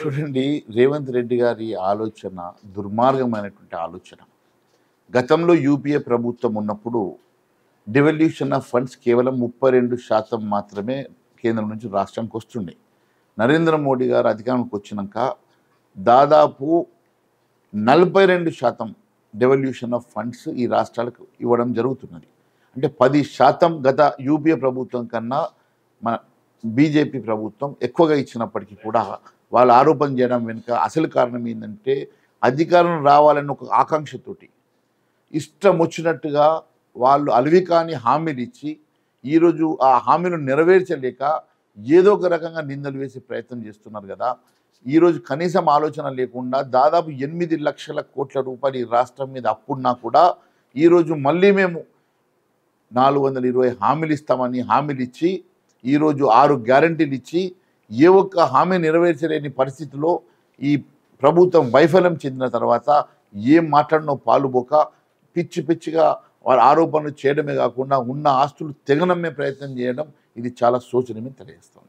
చూడండి, రేవంత్ రెడ్డి గారి ఆలోచన దుర్మార్గమైనటువంటి ఆలోచన. గతంలో యూపీఏ ప్రభుత్వం ఉన్నప్పుడు డివల్యూషన్ ఆఫ్ ఫండ్స్ కేవలం 32% మాత్రమే కేంద్రం నుంచి రాష్ట్రానికి వస్తుండే. నరేంద్ర మోడీ గారు అధికారంలోకి వచ్చినాక దాదాపు 42% డెవల్యూషన్ ఆఫ్ ఫండ్స్ ఈ రాష్ట్రాలకు ఇవ్వడం జరుగుతున్నది. అంటే 10% గత యూపీఏ ప్రభుత్వం కన్నా మన బీజేపీ ప్రభుత్వం ఎక్కువగా ఇచ్చినప్పటికీ కూడా వాళ్ళు ఆరోపణ చేయడం వెనుక అసలు కారణం ఏంటంటే అధికారం రావాలన్న ఒక ఆకాంక్షతోటి ఇష్టం వచ్చినట్టుగా వాళ్ళు అలవికాని హామీలు ఇచ్చి ఈరోజు ఆ హామీలు నెరవేర్చలేక ఏదో ఒక రకంగా నిందలు వేసే ప్రయత్నం చేస్తున్నారు కదా. ఈరోజు కనీసం ఆలోచన లేకుండా దాదాపు 8 లక్షల కోట్ల రూపాయలు ఈ రాష్ట్రం మీద అప్పుడున్నా కూడా ఈరోజు మళ్ళీ మేము 420 హామీలు ఇస్తామని హామీలు ఇచ్చి ఈరోజు 6 గ్యారంటీలు ఇచ్చి ఏ ఒక్క హామీ నెరవేర్చలేని పరిస్థితిలో ఈ ప్రభుత్వం వైఫల్యం చెందిన తర్వాత ఏం మాట్లాడినో పాలుపోక పిచ్చి పిచ్చిగా వారి ఆరోపణలు చేయడమే కాకుండా ఉన్న ఆస్తులు తెగనమ్మే ప్రయత్నం చేయడం ఇది చాలా శోచనీయమని తెలియజేస్తుంది.